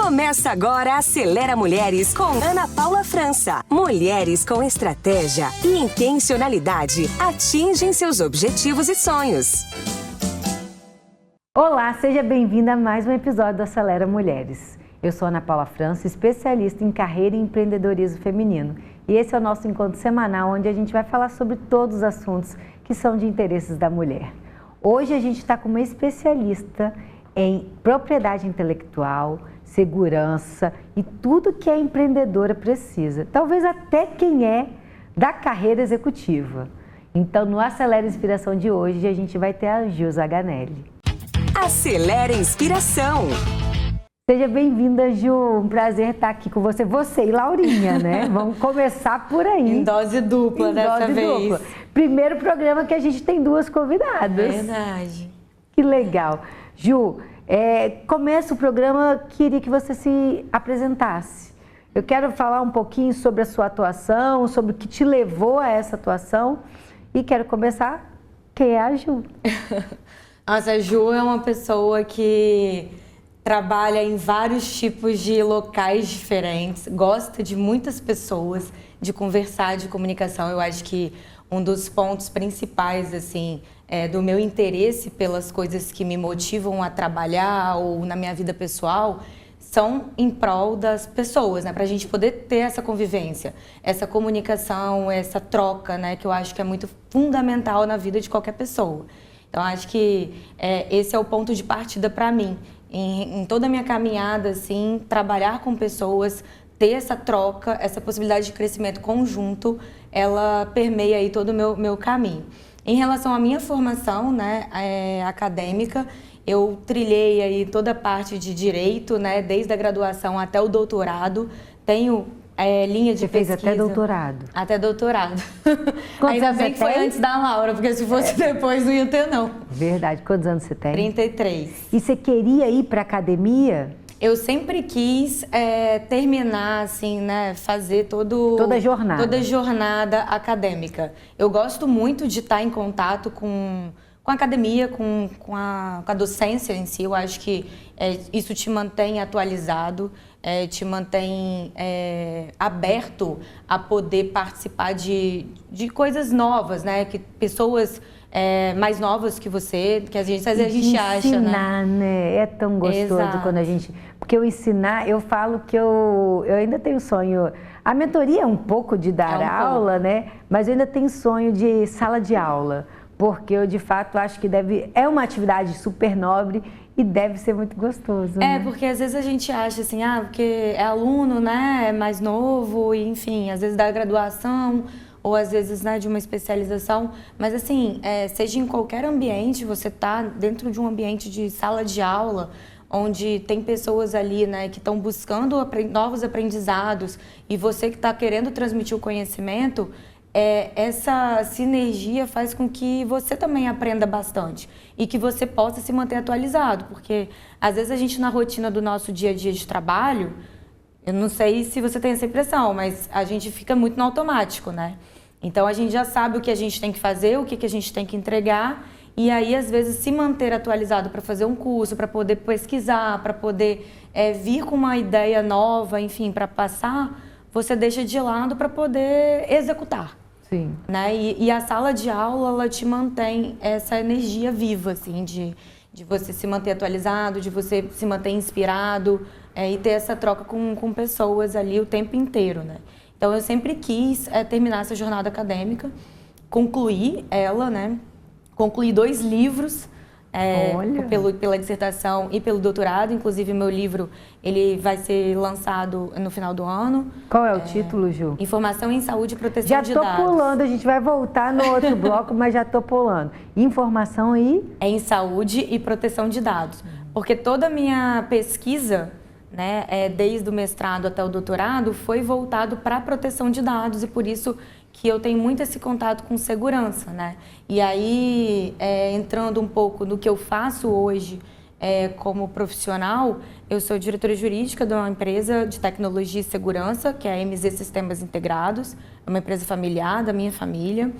Começa agora Acelera Mulheres com Ana Paula França. Mulheres com estratégia e intencionalidade atingem seus objetivos e sonhos. Olá, seja bem-vinda a mais um episódio do Acelera Mulheres. Eu sou Ana Paula França, especialista em carreira e empreendedorismo feminino. E esse é o nosso encontro semanal, onde a gente vai falar sobre todos os assuntos que são de interesses da mulher. Hoje a gente está com uma especialista em propriedade intelectual, segurança e tudo que a empreendedora precisa. Talvez até quem é da carreira executiva. Então, no Acelera Inspiração de hoje, a gente vai ter a Ju Zaganelli. Acelera Inspiração. Seja bem-vinda, Ju. Um prazer estar aqui com você. Você e Laurinha, né? Vamos começar por aí. Em dose dupla dessa vez. Primeiro programa que a gente tem duas convidadas. Verdade. Que legal. Ju, começa o programa, queria que você se apresentasse. Eu quero falar um pouquinho sobre a sua atuação, sobre o que te levou a essa atuação. E quero começar, quem é a Ju? Nossa, a Ju é uma pessoa que trabalha em vários tipos de locais diferentes, gosta de muitas pessoas, de conversar, de comunicação. Eu acho que um dos pontos principais, assim, do meu interesse pelas coisas que me motivam a trabalhar ou na minha vida pessoal são em prol das pessoas, né? Para a gente poder ter essa convivência, essa comunicação, essa troca, né? Que eu acho que é muito fundamental na vida de qualquer pessoa. Então, acho que esse é o ponto de partida para mim. Em toda a minha caminhada, assim, trabalhar com pessoas, ter essa troca, essa possibilidade de crescimento conjunto, ela permeia aí todo o meu caminho. Em relação à minha formação, né, acadêmica, eu trilhei aí toda a parte de direito, né, desde a graduação até o doutorado. Tenho linha de pesquisa. Você fez até doutorado? Até doutorado. Quantos Ainda anos bem que você foi tem? antes da Laura, porque se fosse depois não ia ter, não. Verdade. Quantos anos você tem? 33. E você queria ir para academia? Eu sempre quis terminar, assim, né, fazer toda a jornada acadêmica. Eu gosto muito de estar em contato com a academia, com a docência em si. Eu acho que isso te mantém atualizado, te mantém aberto a poder participar de coisas novas, né? Que pessoas mais novas que você, que às vezes a gente acha, ensinar, né? É tão gostoso. Exato. Quando a gente... Porque eu falo que eu ainda tenho sonho... A mentoria é um pouco de dar aula, né? Mas eu ainda tenho sonho de sala de aula. Porque eu, de fato, acho que é uma atividade super nobre e deve ser muito gostoso. Né? Porque às vezes a gente acha assim, porque é aluno, né? É mais novo, e, enfim, às vezes da graduação... ou às vezes, né, de uma especialização, mas assim, seja em qualquer ambiente, você está dentro de um ambiente de sala de aula, onde tem pessoas ali, né, que estão buscando novos aprendizados, e você que está querendo transmitir o conhecimento, essa sinergia faz com que você também aprenda bastante e que você possa se manter atualizado, porque às vezes a gente na rotina do nosso dia a dia de trabalho, eu não sei se você tem essa impressão, mas a gente fica muito no automático, né? Então, a gente já sabe o que a gente tem que fazer, o que a gente tem que entregar, e aí, às vezes, se manter atualizado para fazer um curso, para poder pesquisar, para poder vir com uma ideia nova, enfim, para passar, você deixa de lado para poder executar. Sim. Né? E a sala de aula, ela te mantém essa energia viva, assim, de você se manter atualizado, de você se manter inspirado, e ter essa troca com pessoas ali o tempo inteiro, né? Então, eu sempre quis terminar essa jornada acadêmica, concluir ela, né? Concluir 2 livros pela dissertação e pelo doutorado. Inclusive, meu livro ele vai ser lançado no final do ano. Qual é o título, Ju? Informação em Saúde e Proteção de Dados. Já estou pulando, a gente vai voltar no outro bloco, mas já estou pulando. Informação em Saúde e Proteção de Dados. Porque toda a minha pesquisa, né, desde o mestrado até o doutorado, foi voltado para a proteção de dados, e por isso que eu tenho muito esse contato com segurança, né? E aí, entrando um pouco no que eu faço hoje como profissional, eu sou diretora jurídica de uma empresa de tecnologia e segurança, que é a MZ Sistemas Integrados, é uma empresa familiar da minha família.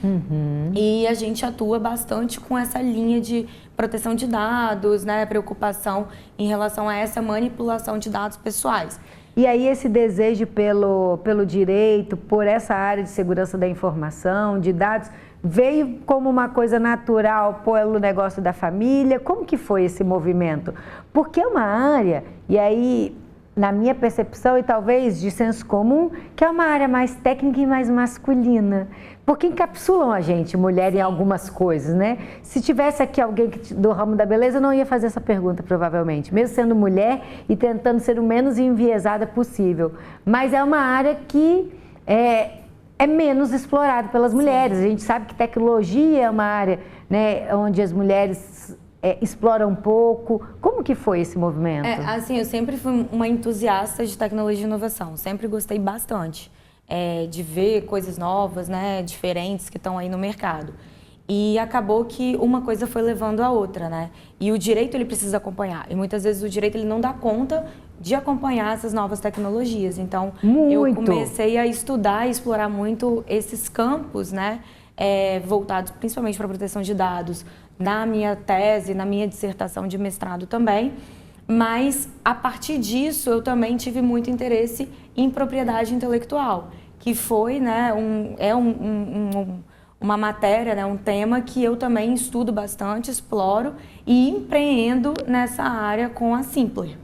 E a gente atua bastante com essa linha de proteção de dados, né, preocupação em relação a essa manipulação de dados pessoais. E aí esse desejo pelo direito, por essa área de segurança da informação, de dados, veio como uma coisa natural pelo negócio da família? Como que foi esse movimento? Porque é uma área, e aí, na minha percepção e talvez de senso comum, que é uma área mais técnica e mais masculina. Porque encapsulam a gente, mulher, em algumas coisas, né? Se tivesse aqui alguém do ramo da beleza, eu não ia fazer essa pergunta, provavelmente. Mesmo sendo mulher e tentando ser o menos enviesada possível. Mas é uma área que é menos explorada pelas mulheres. A gente sabe que tecnologia é uma área, né, onde as mulheres exploram um pouco. Como que foi esse movimento? Assim, eu sempre fui uma entusiasta de tecnologia e inovação. Sempre gostei bastante de ver coisas novas, né, diferentes que estão aí no mercado. E acabou que uma coisa foi levando a outra, né? E o direito, ele precisa acompanhar. E muitas vezes o direito, ele não dá conta de acompanhar essas novas tecnologias. Então, eu comecei a estudar e explorar muito esses campos, né? Voltados principalmente para a proteção de dados, na minha tese, na minha dissertação de mestrado também. Mas, a partir disso, eu também tive muito interesse em propriedade intelectual, que foi, né, uma matéria, né, um tema que eu também estudo bastante, exploro e empreendo nessa área com a Simpler,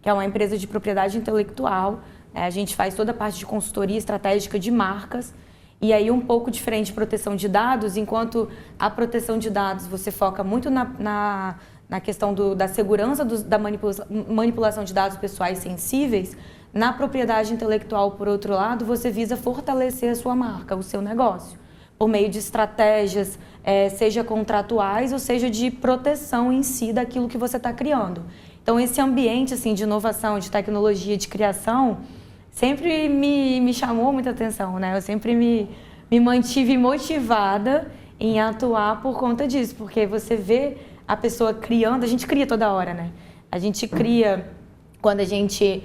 que é uma empresa de propriedade intelectual. A gente faz toda a parte de consultoria estratégica de marcas. E aí, um pouco diferente de proteção de dados, enquanto a proteção de dados você foca muito na questão da segurança da manipulação de dados pessoais sensíveis, na propriedade intelectual, por outro lado, você visa fortalecer a sua marca, o seu negócio, por meio de estratégias, seja contratuais ou seja de proteção em si daquilo que você está criando. Então, esse ambiente assim, de inovação, de tecnologia, de criação, sempre me chamou muita atenção, né? Eu sempre me mantive motivada em atuar por conta disso, porque você vê a pessoa criando, a gente cria toda hora, né? A gente cria quando a gente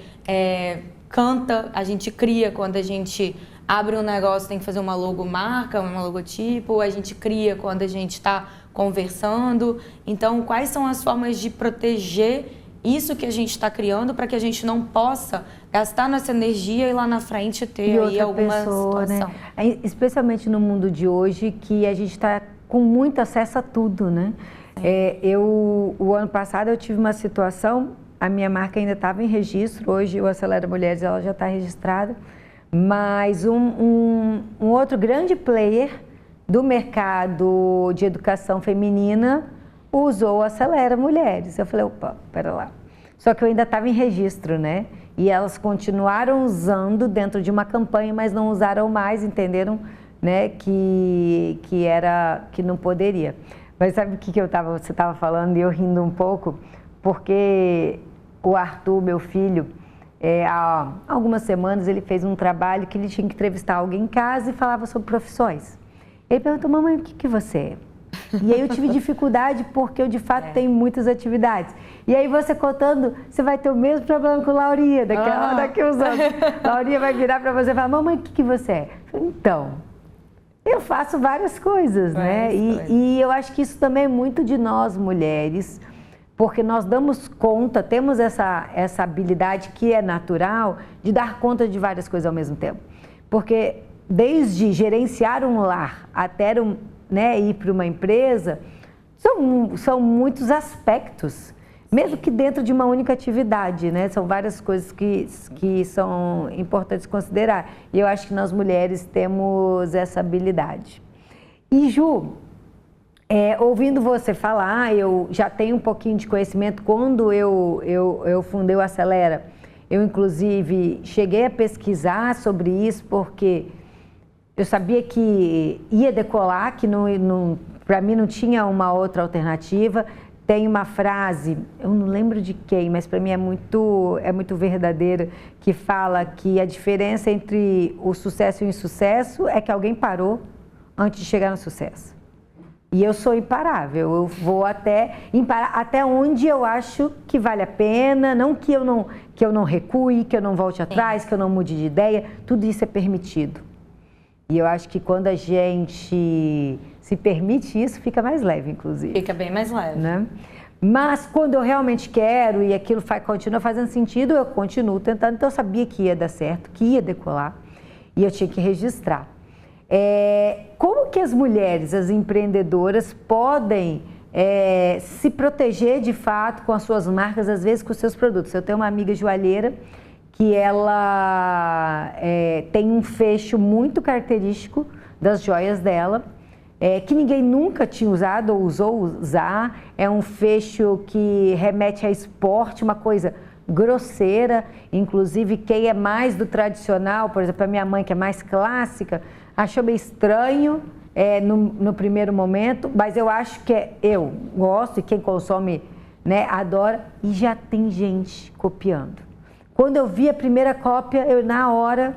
canta, a gente cria quando a gente abre um negócio, tem que fazer uma logomarca, um logotipo, a gente cria quando a gente está conversando. Então, quais são as formas de proteger isso que a gente está criando para que a gente não possa gastar nossa energia e lá na frente ter aí alguma situação? Né? Especialmente no mundo de hoje, que a gente está com muito acesso a tudo, né? O ano passado eu tive uma situação, a minha marca ainda estava em registro, hoje o Acelera Mulheres ela já está registrada, mas um outro grande player do mercado de educação feminina usou o Acelera Mulheres. Eu falei, opa, pera lá. Só que eu ainda estava em registro, né? E elas continuaram usando dentro de uma campanha, mas não usaram mais, entenderam, né? Que não poderia. Mas sabe o que você estava falando e eu rindo um pouco? Porque o Arthur, meu filho, há algumas semanas ele fez um trabalho que ele tinha que entrevistar alguém em casa e falava sobre profissões. Ele perguntou, mamãe, o que você é? E aí eu tive dificuldade porque eu de fato tenho muitas atividades. E aí você contando, você vai ter o mesmo problema com Laurinha, daqui uns anos. Laurinha vai virar para você e falar, mamãe, o que você é? Então, eu faço várias coisas, né? E eu acho que isso também é muito de nós mulheres, porque nós damos conta, temos essa habilidade que é natural de dar conta de várias coisas ao mesmo tempo. Porque desde gerenciar um lar até ir para uma empresa, são muitos aspectos, mesmo que dentro de uma única atividade, né? São várias coisas que são importantes considerar. E eu acho que nós mulheres temos essa habilidade. E Ju, ouvindo você falar, eu já tenho um pouquinho de conhecimento. Quando eu fundei o Acelera, eu inclusive cheguei a pesquisar sobre isso, porque eu sabia que ia decolar, que para mim não tinha uma outra alternativa. Tem uma frase, eu não lembro de quem, mas para mim é muito verdadeira, que fala que a diferença entre o sucesso e o insucesso é que alguém parou antes de chegar no sucesso. E eu sou imparável, eu vou até onde eu acho que vale a pena, não que eu não recue, que eu não volte atrás, que eu não mude de ideia, tudo isso é permitido. E eu acho que quando a gente se permite isso, fica mais leve, inclusive. Fica bem mais leve. Né? Mas quando eu realmente quero e aquilo continua fazendo sentido, eu continuo tentando. Então eu sabia que ia dar certo, que ia decolar e eu tinha que registrar. Como que as mulheres, as empreendedoras, podem se proteger de fato com as suas marcas, às vezes com os seus produtos? Eu tenho uma amiga joalheira que ela tem um fecho muito característico das joias dela, que ninguém nunca tinha usado ou ousou usar. É um fecho que remete a esporte, uma coisa grosseira. Inclusive, quem é mais do tradicional, por exemplo, a minha mãe, que é mais clássica, achou meio estranho no primeiro momento, mas eu acho que eu gosto e quem consome, né, adora, e já tem gente copiando. Quando eu vi a primeira cópia, eu na hora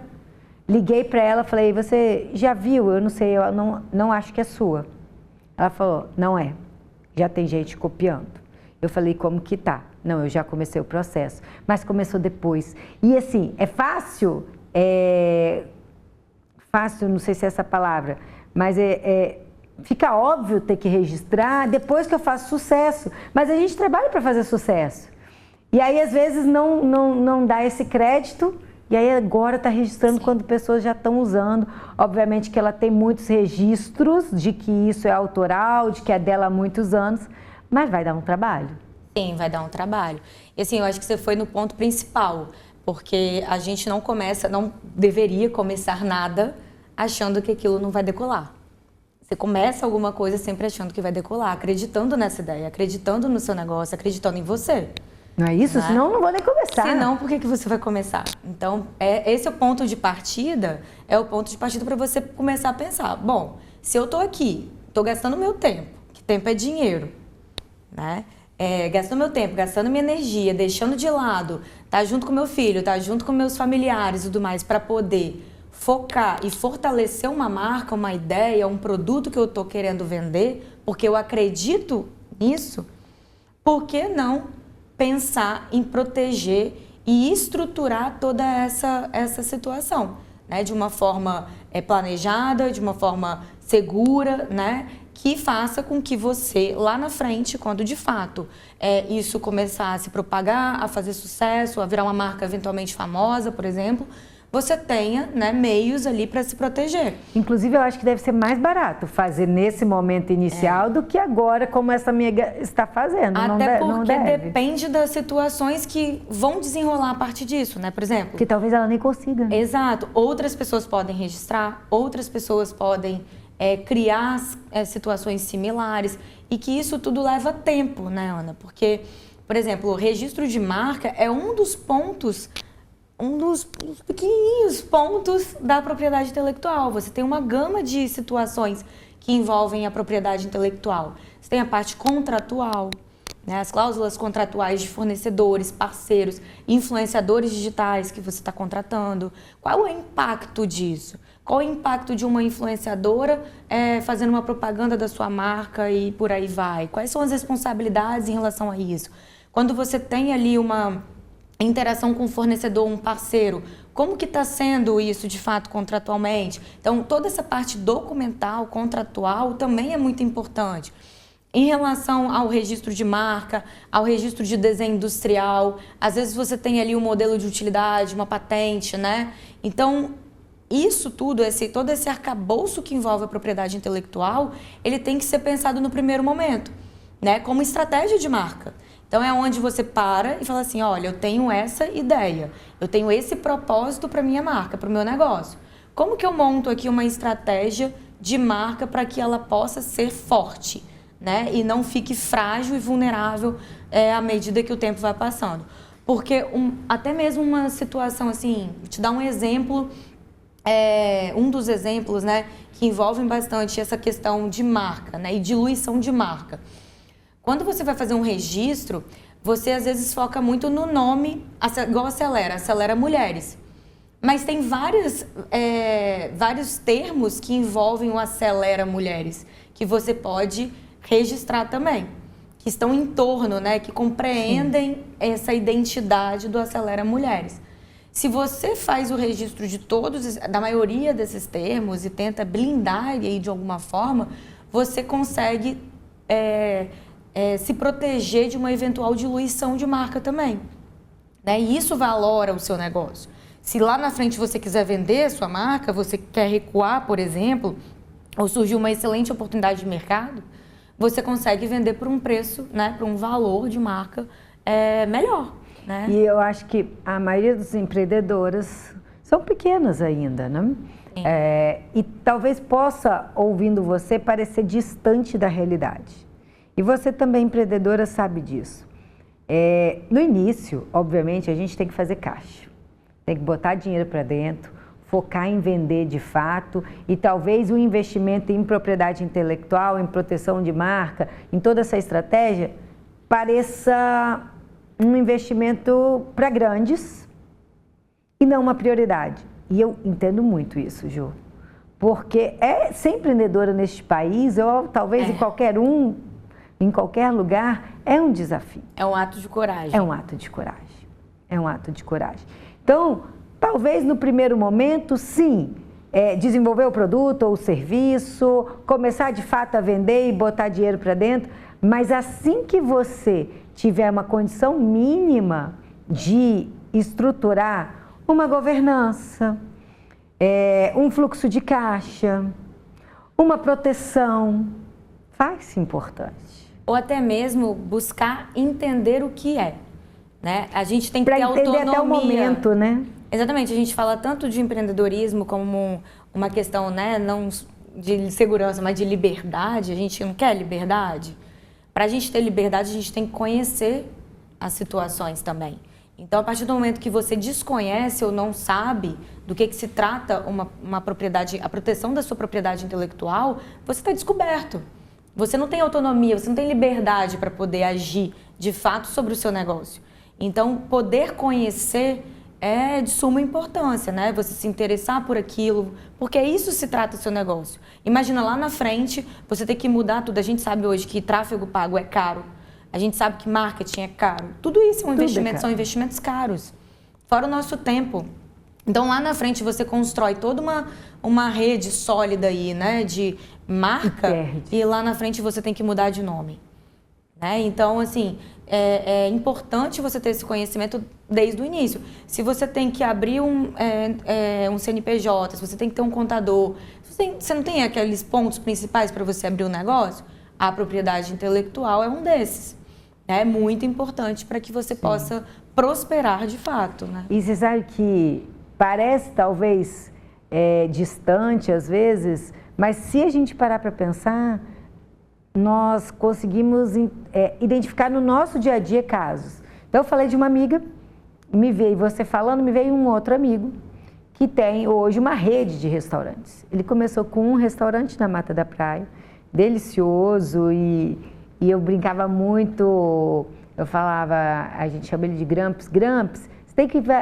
liguei para ela, falei, você já viu? Eu não sei, eu não acho que é sua. Ela falou, não é, já tem gente copiando. Eu falei, como que tá? Não, eu já comecei o processo, mas começou depois. E assim, é fácil, fácil, não sei se é essa palavra, mas fica óbvio ter que registrar depois que eu faço sucesso, mas a gente trabalha para fazer sucesso. E aí, às vezes, não dá esse crédito, e aí agora está registrando quando pessoas já estão usando. Obviamente que ela tem muitos registros de que isso é autoral, de que é dela há muitos anos, mas vai dar um trabalho. Sim, vai dar um trabalho. E assim, eu acho que você foi no ponto principal, porque a gente não deveria começar nada achando que aquilo não vai decolar. Você começa alguma coisa sempre achando que vai decolar, acreditando nessa ideia, acreditando no seu negócio, acreditando em você. Não é isso? Né? Senão não vou nem começar. Senão, por que você vai começar? Então, esse é o ponto de partida, para você começar a pensar, bom, se eu estou aqui, estou gastando meu tempo, que tempo é dinheiro, né? Gastando meu tempo, gastando minha energia, deixando de lado, tá junto com meu filho, tá junto com meus familiares e tudo mais, para poder focar e fortalecer uma marca, uma ideia, um produto que eu estou querendo vender, porque eu acredito nisso, por que não pensar em proteger e estruturar toda essa situação, né? De uma forma planejada, de uma forma segura, né? Que faça com que você, lá na frente, quando de fato isso começar a se propagar, a fazer sucesso, a virar uma marca eventualmente famosa, por exemplo, você tenha, né, meios ali para se proteger. Inclusive, eu acho que deve ser mais barato fazer nesse momento inicial do que agora, como essa amiga está fazendo. Até porque depende das situações que vão desenrolar a partir disso, né? Por exemplo... Que talvez ela nem consiga. Exato. Outras pessoas podem registrar, outras pessoas podem criar situações similares e que isso tudo leva tempo, né, Ana? Porque, por exemplo, o registro de marca é um dos pequenininhos pontos da propriedade intelectual. Você tem uma gama de situações que envolvem a propriedade intelectual. Você tem a parte contratual, né? As cláusulas contratuais de fornecedores, parceiros, influenciadores digitais que você está contratando. Qual é o impacto disso? Qual é o impacto de uma influenciadora fazendo uma propaganda da sua marca e por aí vai? Quais são as responsabilidades em relação a isso? Quando você tem ali uma interação com um fornecedor, um parceiro, como que está sendo isso de fato contratualmente? Então, toda essa parte documental, contratual, também é muito importante. Em relação ao registro de marca, ao registro de desenho industrial, às vezes você tem ali um modelo de utilidade, uma patente, né? Então, isso tudo, todo esse arcabouço que envolve a propriedade intelectual, ele tem que ser pensado no primeiro momento, né? Como estratégia de marca. Então, é onde você para e fala assim, olha, eu tenho essa ideia, eu tenho esse propósito para minha marca, para o meu negócio. Como que eu monto aqui uma estratégia de marca para que ela possa ser forte, né? E não fique frágil e vulnerável à medida que o tempo vai passando. Porque até mesmo uma situação assim, vou te dar um exemplo, um dos exemplos, né, que envolvem bastante essa questão de marca, né, e diluição de marca. Quando você vai fazer um registro, você às vezes foca muito no nome, igual Acelera Mulheres. Mas tem vários termos que envolvem o Acelera Mulheres, que você pode registrar também, que estão em torno, né, que compreendem essa identidade do Acelera Mulheres. Se você faz o registro de da maioria desses termos e tenta blindar aí de alguma forma, você consegue se proteger de uma eventual diluição de marca também, né? E isso valora o seu negócio. Se lá na frente você quiser vender a sua marca, você quer recuar, por exemplo, ou surgiu uma excelente oportunidade de mercado, você consegue vender por um preço, né, por um valor de marca melhor, né? E eu acho que a maioria das empreendedoras são pequenas ainda, né? E talvez possa, ouvindo você, parecer distante da realidade. E você também, empreendedora, sabe disso. No início, obviamente, a gente tem que fazer caixa. Tem que botar dinheiro para dentro, focar em vender de fato e talvez o investimento em propriedade intelectual, em proteção de marca, em toda essa estratégia, pareça um investimento para grandes e não uma prioridade. E eu entendo muito isso, Ju, porque ser empreendedora neste país, ou talvez em qualquer lugar, é um desafio. É um ato de coragem. É um ato de coragem. É um ato de coragem. Então, talvez no primeiro momento, sim, desenvolver o produto ou o serviço, começar de fato a vender e botar dinheiro para dentro, mas assim que você tiver uma condição mínima de estruturar uma governança, um fluxo de caixa, uma proteção, faz-se importante. Ou até mesmo buscar entender o que é, né? A gente tem que ter autonomia. Para entender até o momento, né? Exatamente, a gente fala tanto de empreendedorismo como uma questão, né, não de segurança, mas de liberdade. A gente não quer liberdade. Para a gente ter liberdade, a gente tem que conhecer as situações também. Então, a partir do momento que você desconhece ou não sabe do que se trata uma propriedade, a proteção da sua propriedade intelectual, você está descoberto. Você não tem autonomia, você não tem liberdade para poder agir de fato sobre o seu negócio. Então, poder conhecer é de suma importância, né? Você se interessar por aquilo, porque isso se trata do seu negócio. Imagina lá na frente, você ter que mudar tudo. A gente sabe hoje que tráfego pago é caro. A gente sabe que marketing é caro. Tudo isso é um investimento, são investimentos caros. Fora o nosso tempo. Então, lá na frente, você constrói toda uma rede sólida aí, né? De marca. E lá na frente, você tem que mudar de nome. Né? Então, assim, é importante você ter esse conhecimento desde o início. Se você tem que abrir um CNPJ, se você tem que ter um contador, você não tem aqueles pontos principais para você abrir um negócio, a propriedade intelectual é um desses. É muito importante para que você possa prosperar de fato. Né? E você sabe que parece talvez distante às vezes, mas se a gente parar para pensar, nós conseguimos identificar no nosso dia a dia casos. Então, eu falei de uma amiga, você falando, me veio um outro amigo que tem hoje uma rede de restaurantes. Ele começou com um restaurante na Mata da Praia, delicioso, e eu brincava muito, eu falava, a gente chama ele de Gramps,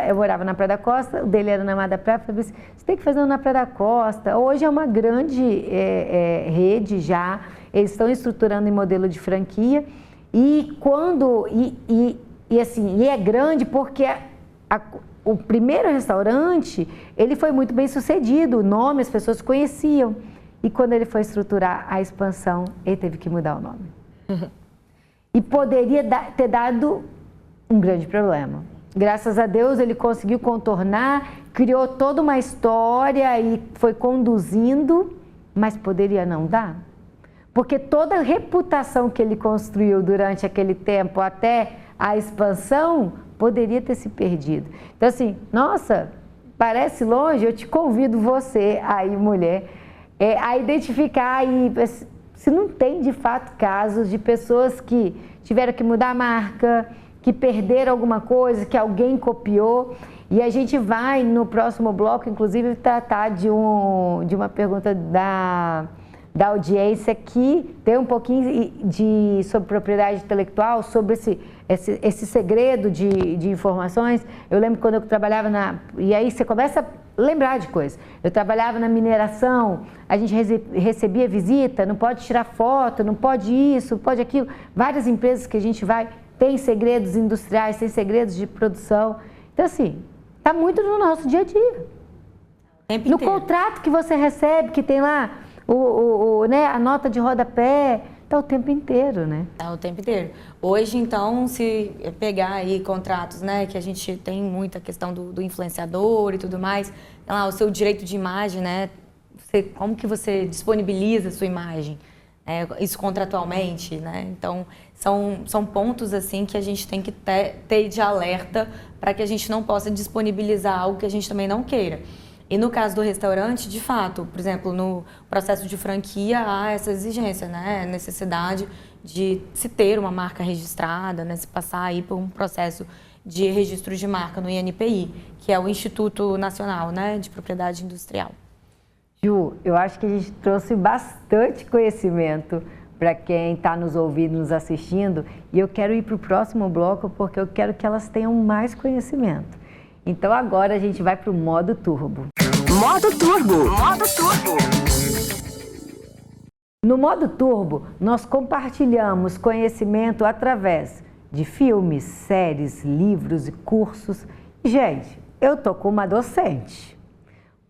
eu morava na Praia da Costa, o dele era na Mata da Praia, eu falei assim, você tem que fazer um na Praia da Costa. Hoje é uma grande rede já, eles estão estruturando em modelo de franquia e é grande porque o primeiro restaurante, ele foi muito bem sucedido, o nome as pessoas conheciam e quando ele foi estruturar a expansão, ele teve que mudar o nome. E poderia ter dado um grande problema. Graças a Deus ele conseguiu contornar, criou toda uma história e foi conduzindo, mas poderia não dar. Porque toda a reputação que ele construiu durante aquele tempo até a expansão poderia ter se perdido. Então assim, nossa, parece longe, eu te convido você aí, mulher, a identificar e se não tem de fato casos de pessoas que tiveram que mudar a marca, que perderam alguma coisa, que alguém copiou. E a gente vai no próximo bloco, inclusive, tratar de uma pergunta da audiência que tem um pouquinho sobre propriedade intelectual, sobre esse segredo de informações. Eu lembro quando eu trabalhava e aí você começa a lembrar de coisas. Eu trabalhava na mineração, a gente recebia visita, não pode tirar foto, não pode isso, pode aquilo. Várias empresas que a gente vai, tem segredos industriais, tem segredos de produção. Então, assim, está muito no nosso dia a dia. No contrato que você recebe, que tem lá né, a nota de rodapé, está o tempo inteiro, né? Está o tempo inteiro. Hoje, então, se pegar aí contratos, né, que a gente tem muita questão do influenciador e tudo mais, lá, o seu direito de imagem, né, como que você disponibiliza a sua imagem, isso contratualmente, né? Então, são pontos, assim, que a gente tem que ter de alerta para que a gente não possa disponibilizar algo que a gente também não queira. E no caso do restaurante, de fato, por exemplo, no processo de franquia há essa exigência, né? Necessidade de se ter uma marca registrada, né? Se passar aí por um processo de registro de marca no INPI, que é o Instituto Nacional, né, de Propriedade Industrial. Ju, eu acho que a gente trouxe bastante conhecimento para quem está nos ouvindo, nos assistindo, e eu quero ir para o próximo bloco porque eu quero que elas tenham mais conhecimento. Então agora a gente vai para o modo turbo. Modo turbo. Modo turbo. No modo turbo, nós compartilhamos conhecimento através de filmes, séries, livros e cursos. Gente, eu tô com uma docente,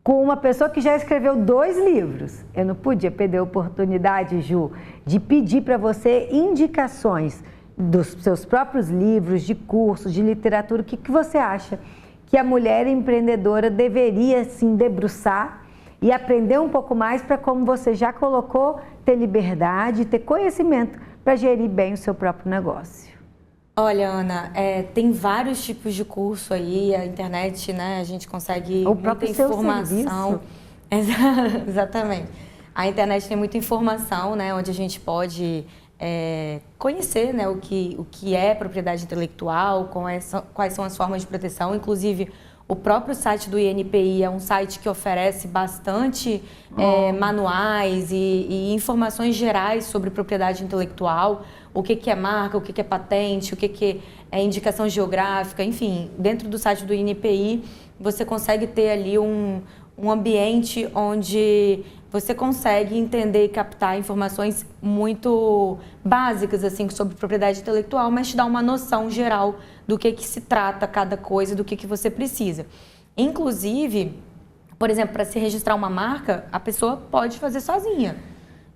com uma pessoa que já escreveu 2 livros. Eu não podia perder a oportunidade, Ju, de pedir para você indicações dos seus próprios livros, de cursos, de literatura. O que você acha que a mulher empreendedora deveria se debruçar e aprender um pouco mais para, como você já colocou, ter liberdade, ter conhecimento para gerir bem o seu próprio negócio? Olha, Ana, tem vários tipos de curso aí, a internet, né, a gente consegue muita informação. Exatamente. A internet tem muita informação, né, onde a gente pode conhecer, né, o que é propriedade intelectual, quais são as formas de proteção. Inclusive, o próprio site do INPI é um site que oferece bastante manuais e informações gerais sobre propriedade intelectual, o que é marca, o que é patente, o que é indicação geográfica, enfim. Dentro do site do INPI, você consegue ter ali um ambiente onde você consegue entender e captar informações muito básicas assim, sobre propriedade intelectual, mas te dá uma noção geral do que se trata cada coisa, do que você precisa. Inclusive, por exemplo, para se registrar uma marca, a pessoa pode fazer sozinha,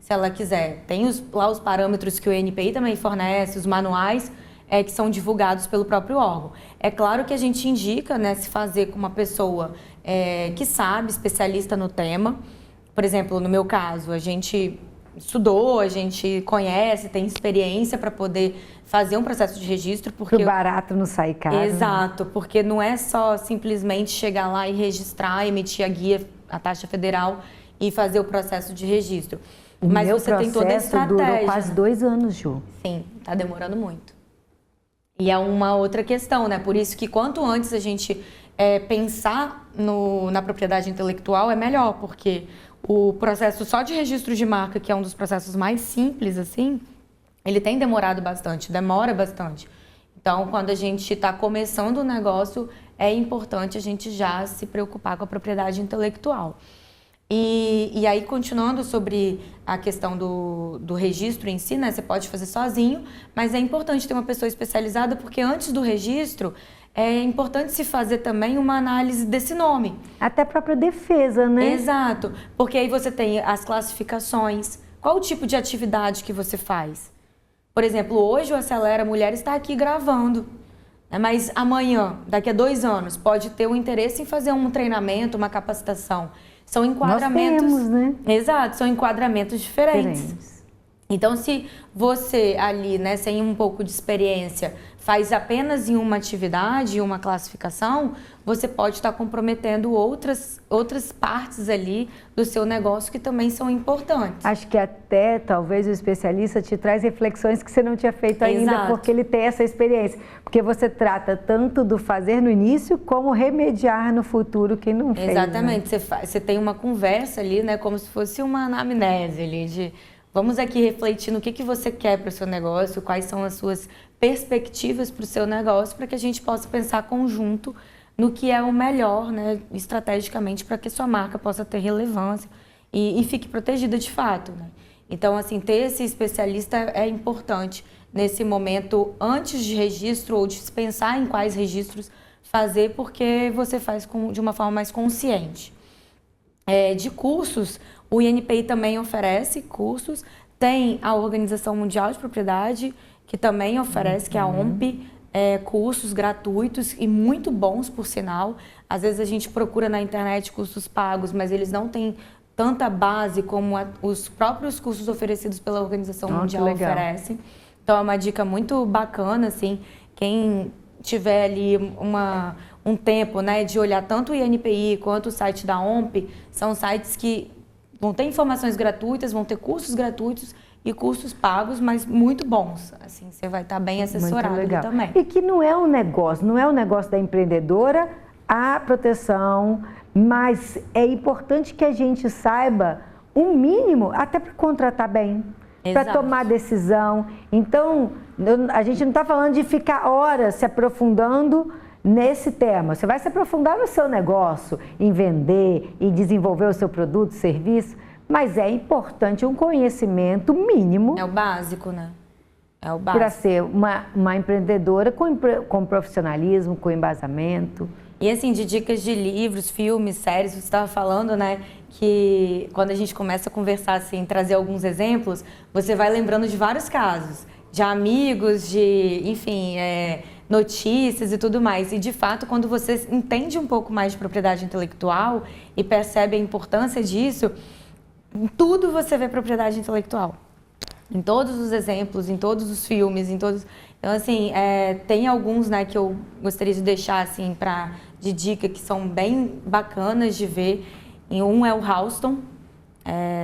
se ela quiser. Tem lá os parâmetros que o INPI também fornece, os manuais que são divulgados pelo próprio órgão. É claro que a gente indica, né, se fazer com uma pessoa que sabe, especialista no tema. Por exemplo, no meu caso, a gente estudou, a gente conhece, tem experiência para poder fazer um processo de registro. Porque o barato não sai caro. Exato, porque não é só simplesmente chegar lá e registrar, emitir a guia, a taxa federal e fazer o processo de registro. Mas você tem toda a estratégia. Durou quase 2 anos, Ju. Sim, está demorando muito. E é uma outra questão, né? Por isso que quanto antes a gente pensar na propriedade intelectual é melhor, porque o processo só de registro de marca, que é um dos processos mais simples, assim, ele tem demorado bastante, demora bastante. Então, quando a gente está começando o negócio, é importante a gente já se preocupar com a propriedade intelectual. E aí, continuando sobre a questão do registro em si, né? Você pode fazer sozinho, mas é importante ter uma pessoa especializada, porque antes do registro, é importante se fazer também uma análise desse nome. Até a própria defesa, né? Exato, porque aí você tem as classificações, qual o tipo de atividade que você faz. Por exemplo, hoje o Acelera Mulher está aqui gravando, né? Mas amanhã, daqui a 2 anos, pode ter um interesse em fazer um treinamento, uma capacitação. São enquadramentos... Nós temos, né? Exato, são enquadramentos diferentes. Então, se você ali, né, sem um pouco de experiência, faz apenas em uma atividade, uma classificação, você pode estar comprometendo outras partes ali do seu negócio que também são importantes. Acho que até, talvez, o especialista te traz reflexões que você não tinha feito ainda, Exato. porque ele tem essa experiência. Porque você trata tanto do fazer no início, como remediar no futuro quem não fez. Exatamente. Né? Você tem uma conversa ali, né, como se fosse uma anamnese ali de... Vamos aqui refletir no que você quer para o seu negócio, quais são as suas perspectivas para o seu negócio, para que a gente possa pensar conjunto no que é o melhor, né, estrategicamente, para que a sua marca possa ter relevância e fique protegida de fato. Né? Então, assim, ter esse especialista é importante nesse momento, antes de registro ou de pensar em quais registros fazer, porque você faz de uma forma mais consciente. De cursos, o INPI também oferece cursos, tem a Organização Mundial de Propriedade, que também oferece, que é a OMP, cursos gratuitos e muito bons, por sinal. Às vezes a gente procura na internet cursos pagos, mas eles não têm tanta base como os próprios cursos oferecidos pela Organização Mundial oferecem. Então é uma dica muito bacana, assim, quem tiver ali um tempo, né, de olhar tanto o INPI quanto o site da OMP, são sites que vão ter informações gratuitas, vão ter cursos gratuitos e cursos pagos, mas muito bons. Assim, você vai estar bem assessorado ali também. E que não é um negócio da empreendedora a proteção, mas é importante que a gente saiba o mínimo até para contratar bem, para tomar decisão. Então, a gente não está falando de ficar horas se aprofundando nesse tema. Você vai se aprofundar no seu negócio, em vender e desenvolver o seu produto, serviço, mas é importante um conhecimento mínimo. É o básico, né? É o básico. Para ser uma empreendedora com profissionalismo, com embasamento. E assim, de dicas de livros, filmes, séries, você estava falando, né, que quando a gente começa a conversar, assim, trazer alguns exemplos, você vai lembrando de vários casos, de amigos, de, enfim, notícias e tudo mais. E, de fato, quando você entende um pouco mais de propriedade intelectual e percebe a importância disso, em tudo você vê propriedade intelectual. Em todos os exemplos, em todos os filmes, em todos... Então, assim, tem alguns, né, que eu gostaria de deixar, assim, de dica, que são bem bacanas de ver. E um é o Houston,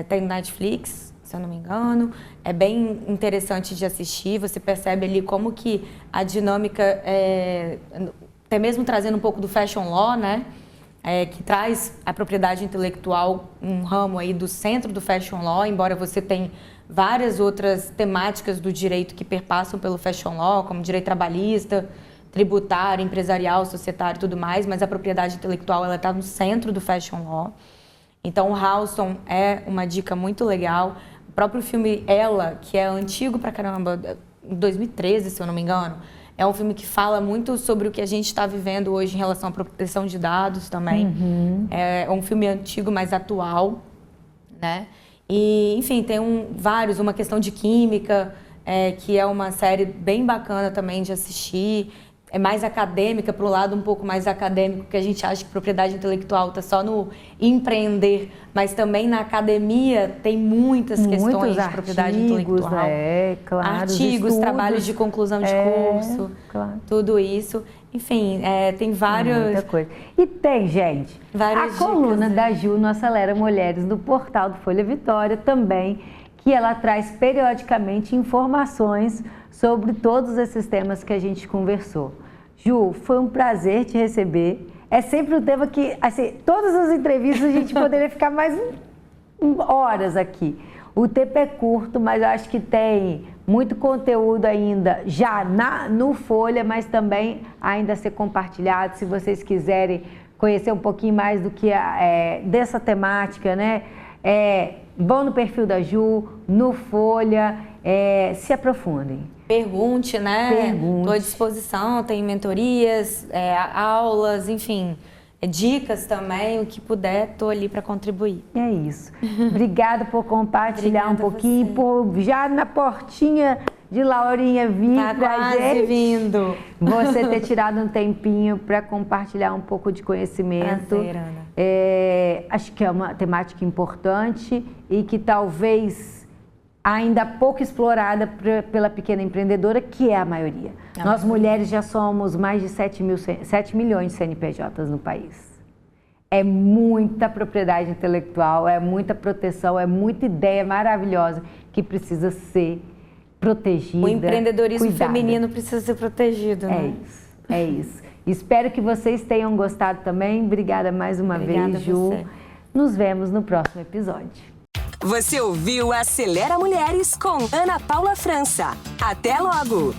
tem no Netflix, se eu não me engano. É bem interessante de assistir, você percebe ali como que a dinâmica, até mesmo trazendo um pouco do fashion law, né, que traz a propriedade intelectual, um ramo aí do centro do fashion law, embora você tenha várias outras temáticas do direito que perpassam pelo fashion law, como direito trabalhista, tributário, empresarial, societário e tudo mais, mas a propriedade intelectual ela está no centro do fashion law. Então, o Houston é uma dica muito legal. O próprio filme Ela, que é antigo pra caramba, 2013, se eu não me engano, é um filme que fala muito sobre o que a gente está vivendo hoje em relação à proteção de dados também. Uhum. É um filme antigo, mas atual, né? E, enfim, tem vários, uma questão de química, que é uma série bem bacana também de assistir. É mais acadêmica, para o lado um pouco mais acadêmico, que a gente acha que propriedade intelectual está só no empreender, mas também na academia tem muitas questões de propriedade intelectual. Claro, artigos, trabalhos de conclusão de curso, claro. Tudo isso. Enfim, tem vários... Muita coisa. E tem, gente, várias coluna da Ju no Acelera Mulheres, no portal do Folha Vitória também, que ela traz periodicamente informações sobre todos esses temas que a gente conversou. Ju, foi um prazer te receber. É sempre um tema que, assim, todas as entrevistas a gente poderia ficar mais horas aqui. O tempo é curto, mas eu acho que tem muito conteúdo ainda já no Folha, mas também ainda a ser compartilhado. Se vocês quiserem conhecer um pouquinho mais do que dessa temática, né? Vão no perfil da Ju, no Folha, se aprofundem. Pergunte, né? Estou à disposição, tem mentorias, aulas, enfim, dicas também, o que puder, estou ali para contribuir. É isso. Obrigada por compartilhar um pouquinho, por já na portinha de Laurinha vir pra gente. Quase vindo. Você ter tirado um tempinho para compartilhar um pouco de conhecimento. Prazer, Ana. Acho que é uma temática importante e que talvez ainda pouco explorada pela pequena empreendedora, que é a maioria. Nós mulheres já somos mais de 7 milhões de CNPJs no país. É muita propriedade intelectual, é muita proteção, é muita ideia maravilhosa que precisa ser protegida. O empreendedorismo cuidada. feminino precisa ser protegido, né? É isso. Espero que vocês tenham gostado também. Obrigada mais uma vez, Ju. Você. Nos vemos no próximo episódio. Você ouviu Acelera Mulheres com Ana Paula França. Até logo!